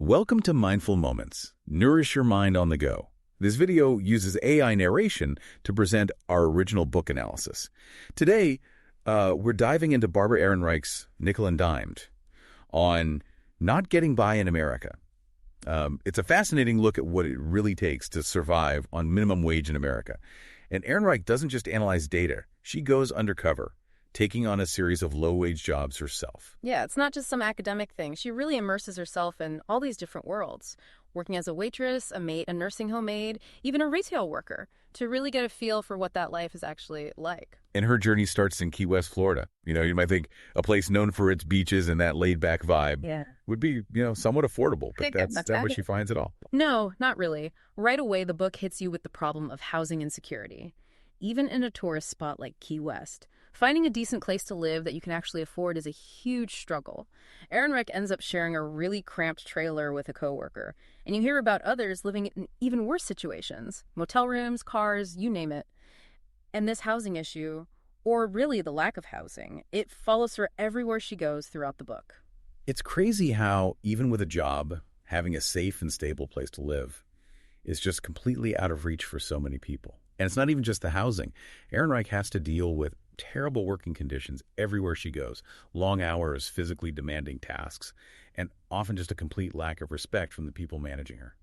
Welcome to Mindful Moments. Nourish your mind on the go. This video uses AI narration to present our original book analysis. Today, we're diving into Barbara Ehrenreich's Nickel and Dimed on not getting by in America. It's a fascinating look at what it really takes to survive on minimum wage in America. And Ehrenreich doesn't just analyze data. She goes undercover, taking on a series of low-wage jobs herself. Yeah, it's not just some academic thing. She really immerses herself in all these different worlds, working as a waitress, a maid, a nursing home aide, even a retail worker, to really get a feel for what that life is actually like. And her journey starts in Key West, Florida. You might think a place known for its beaches and that laid-back vibe would be, somewhat affordable, but that's not what she finds at all. No, not really. Right away, the book hits you with the problem of housing insecurity. Even in a tourist spot like Key West, finding a decent place to live that you can actually afford is a huge struggle. Ehrenreich ends up sharing a really cramped trailer with a coworker, and you hear about others living in even worse situations. Motel rooms, cars, you name it. And this housing issue, or really the lack of housing, it follows her everywhere she goes throughout the book. It's crazy how, even with a job, having a safe and stable place to live is just completely out of reach for so many people. And it's not even just the housing. Ehrenreich has to deal with terrible working conditions everywhere she goes, long hours, physically demanding tasks, and often just a complete lack of respect from the people managing her.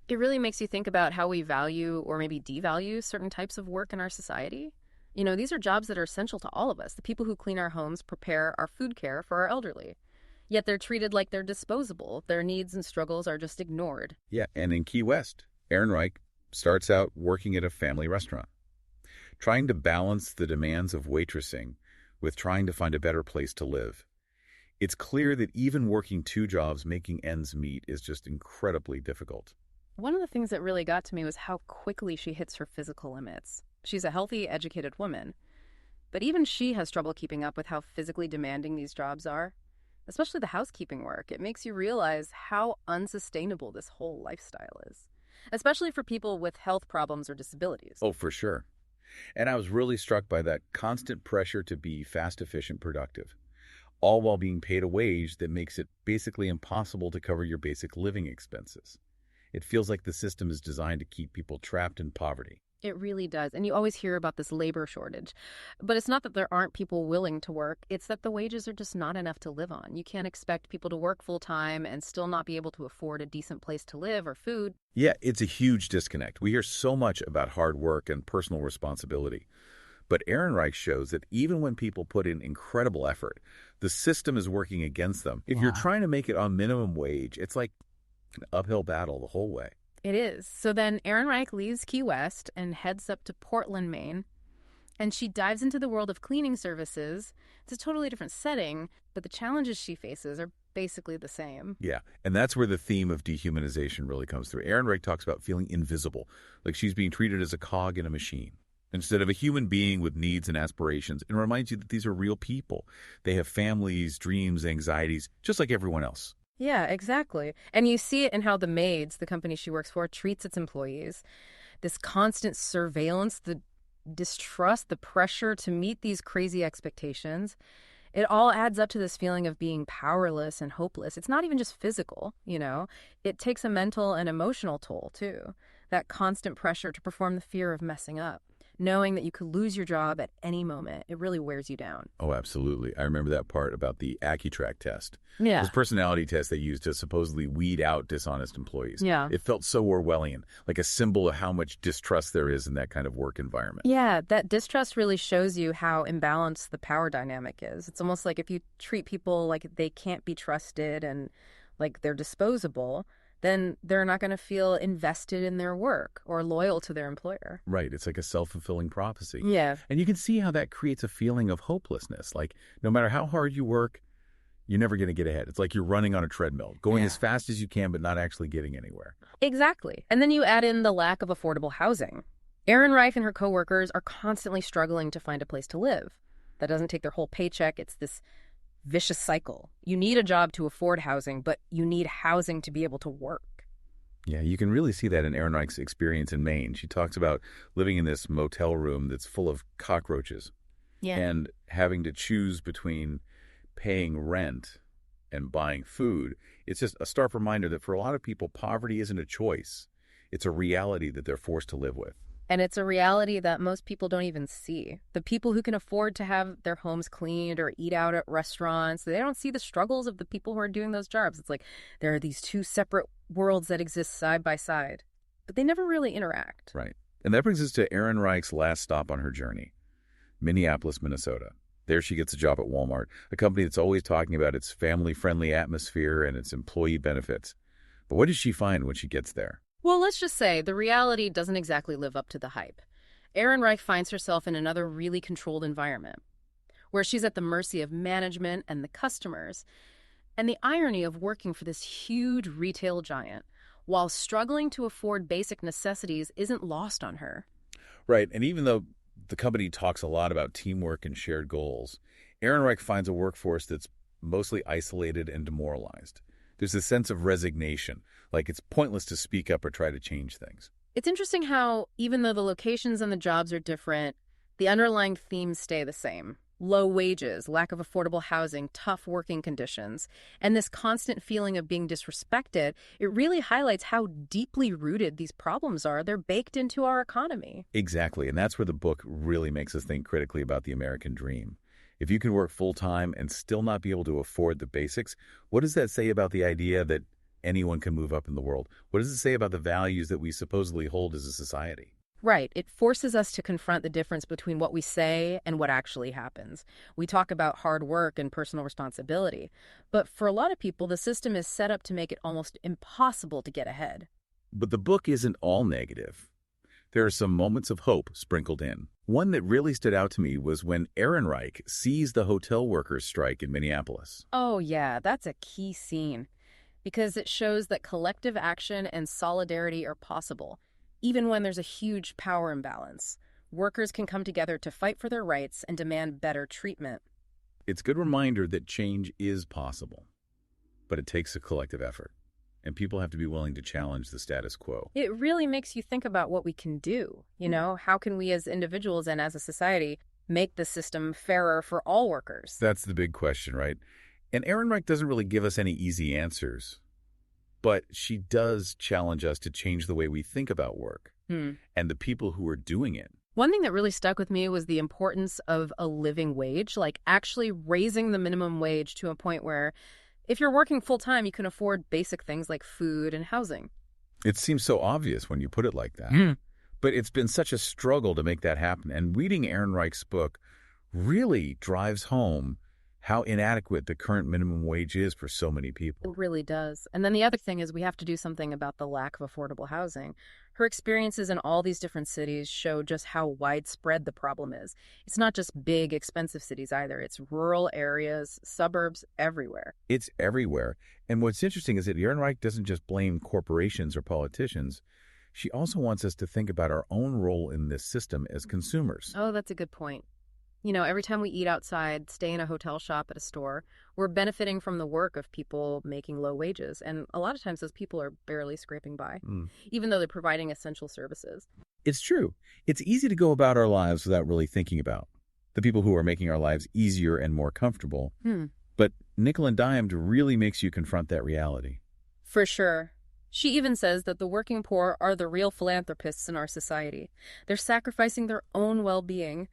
It really makes you think about how we value or maybe devalue certain types of work in our society. These are jobs that are essential to all of us. The people who clean our homes, prepare our food care for our elderly. Yet they're treated like they're disposable. Their needs and struggles are just ignored. Yeah, and in Key West, Ehrenreich starts out working at a family restaurant, trying to balance the demands of waitressing with trying to find a better place to live. It's clear that even working two jobs, making ends meet, is just incredibly difficult. One of the things that really got to me was how quickly she hits her physical limits. She's a healthy, educated woman, but even she has trouble keeping up with how physically demanding these jobs are, especially the housekeeping work. It makes you realize how unsustainable this whole lifestyle is, especially for people with health problems or disabilities. Oh, for sure. And I was really struck by that constant pressure to be fast, efficient, productive, all while being paid a wage that makes it basically impossible to cover your basic living expenses. It feels like the system is designed to keep people trapped in poverty. It really does. And you always hear about this labor shortage. But it's not that there aren't people willing to work. It's that the wages are just not enough to live on. You can't expect people to work full time and still not be able to afford a decent place to live or food. Yeah, it's a huge disconnect. We hear so much about hard work and personal responsibility. But Ehrenreich shows that even when people put in incredible effort, the system is working against them. If you're trying to make it on minimum wage, it's like an uphill battle the whole way. It is. So then Ehrenreich leaves Key West and heads up to Portland, Maine. And she dives into the world of cleaning services. It's a totally different setting, but the challenges she faces are basically the same. Yeah, and that's where the theme of dehumanization really comes through. Ehrenreich talks about feeling invisible, like she's being treated as a cog in a machine, instead of a human being with needs and aspirations, and reminds you that these are real people. They have families, dreams, anxieties, just like everyone else. Yeah, exactly. And you see it in how the Maids, the company she works for, treats its employees. This constant surveillance, the distrust, the pressure to meet these crazy expectations. It all adds up to this feeling of being powerless and hopeless. It's not even just physical, It takes a mental and emotional toll, too. That constant pressure to perform, the fear of messing up. Knowing that you could lose your job at any moment, it really wears you down. Oh, absolutely. I remember that part about the AccuTrack test. Yeah. This personality test they used to supposedly weed out dishonest employees. Yeah. It felt so Orwellian, like a symbol of how much distrust there is in that kind of work environment. Yeah, that distrust really shows you how imbalanced the power dynamic is. It's almost like if you treat people like they can't be trusted and like they're disposable, then they're not going to feel invested in their work or loyal to their employer. Right. It's like a self-fulfilling prophecy. Yeah. And you can see how that creates a feeling of hopelessness. Like no matter how hard you work, you're never going to get ahead. It's like you're running on a treadmill, going as fast as you can, but not actually getting anywhere. Exactly. And then you add in the lack of affordable housing. Ehrenreich and her coworkers are constantly struggling to find a place to live. That doesn't take their whole paycheck. It's this vicious cycle. You need a job to afford housing, but you need housing to be able to work. Yeah, you can really see that in Ehrenreich's experience in Maine. She talks about living in this motel room that's full of cockroaches and having to choose between paying rent and buying food, it's just a stark reminder that for a lot of people, poverty isn't a choice. It's a reality that they're forced to live with. And it's a reality that most people don't even see. The people who can afford to have their homes cleaned or eat out at restaurants, they don't see the struggles of the people who are doing those jobs. It's like there are these two separate worlds that exist side by side, but they never really interact. Right. And that brings us to Erin Reich's last stop on her journey, Minneapolis, Minnesota. There she gets a job at Walmart, a company that's always talking about its family-friendly atmosphere and its employee benefits. But what does she find when she gets there? Well, let's just say the reality doesn't exactly live up to the hype. Erin Reich finds herself in another really controlled environment, where she's at the mercy of management and the customers. And the irony of working for this huge retail giant while struggling to afford basic necessities isn't lost on her. Right, and even though the company talks a lot about teamwork and shared goals, Erin Reich finds a workforce that's mostly isolated and demoralized. There's a sense of resignation, like it's pointless to speak up or try to change things. It's interesting how, even though the locations and the jobs are different, the underlying themes stay the same. Low wages, lack of affordable housing, tough working conditions, and this constant feeling of being disrespected, it really highlights how deeply rooted these problems are. They're baked into our economy. Exactly, and that's where the book really makes us think critically about the American dream. If you can work full-time and still not be able to afford the basics, what does that say about the idea that anyone can move up in the world? What does it say about the values that we supposedly hold as a society? Right. It forces us to confront the difference between what we say and what actually happens. We talk about hard work and personal responsibility, but for a lot of people, the system is set up to make it almost impossible to get ahead. But the book isn't all negative. There are some moments of hope sprinkled in. One that really stood out to me was when Erin Reich sees the hotel workers' strike in Minneapolis. Oh, yeah, that's a key scene, because it shows that collective action and solidarity are possible. Even when there's a huge power imbalance, workers can come together to fight for their rights and demand better treatment. It's a good reminder that change is possible, but it takes a collective effort, and people have to be willing to challenge the status quo. It really makes you think about what we can do. How can we as individuals and as a society make the system fairer for all workers? That's the big question, right? And Erin Reich doesn't really give us any easy answers, but she does challenge us to change the way we think about work and the people who are doing it. One thing that really stuck with me was the importance of a living wage, like actually raising the minimum wage to a point where if you're working full-time, you can afford basic things like food and housing. It seems so obvious when you put it like that. But it's been such a struggle to make that happen. And reading Erin Reich's book really drives home how inadequate the current minimum wage is for so many people. It really does. And then the other thing is we have to do something about the lack of affordable housing. Her experiences in all these different cities show just how widespread the problem is. It's not just big, expensive cities either. It's rural areas, suburbs, everywhere. It's everywhere. And what's interesting is that Erin Reich doesn't just blame corporations or politicians. She also wants us to think about our own role in this system as consumers. Oh, that's a good point. Every time we eat outside, stay in a hotel, shop at a store, we're benefiting from the work of people making low wages. And a lot of times those people are barely scraping by, even though they're providing essential services. It's true. It's easy to go about our lives without really thinking about the people who are making our lives easier and more comfortable. But Nickel and Dimed really makes you confront that reality. For sure. She even says that the working poor are the real philanthropists in our society. They're sacrificing their own well-being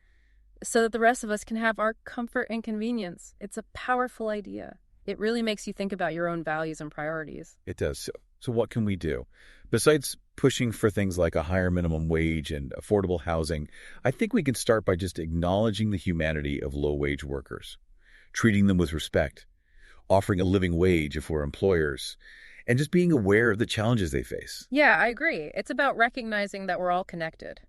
so that the rest of us can have our comfort and convenience. It's a powerful idea. It really makes you think about your own values and priorities. It does. So what can we do? Besides pushing for things like a higher minimum wage and affordable housing, I think we can start by just acknowledging the humanity of low-wage workers, treating them with respect, offering a living wage if we're employers, and just being aware of the challenges they face. Yeah, I agree. It's about recognizing that we're all connected,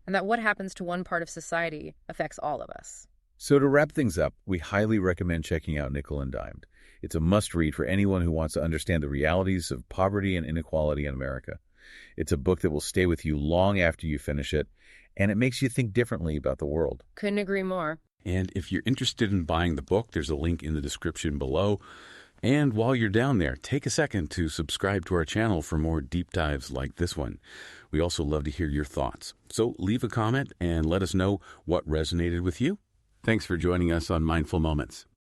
and that what happens to one part of society affects all of us. So to wrap things up, we highly recommend checking out Nickel and Dimed. It's a must-read for anyone who wants to understand the realities of poverty and inequality in America. It's a book that will stay with you long after you finish it, and it makes you think differently about the world. Couldn't agree more. And if you're interested in buying the book, there's a link in the description below. And while you're down there, take a second to subscribe to our channel for more deep dives like this one. We also love to hear your thoughts. So leave a comment and let us know what resonated with you. Thanks for joining us on Mindful Moments.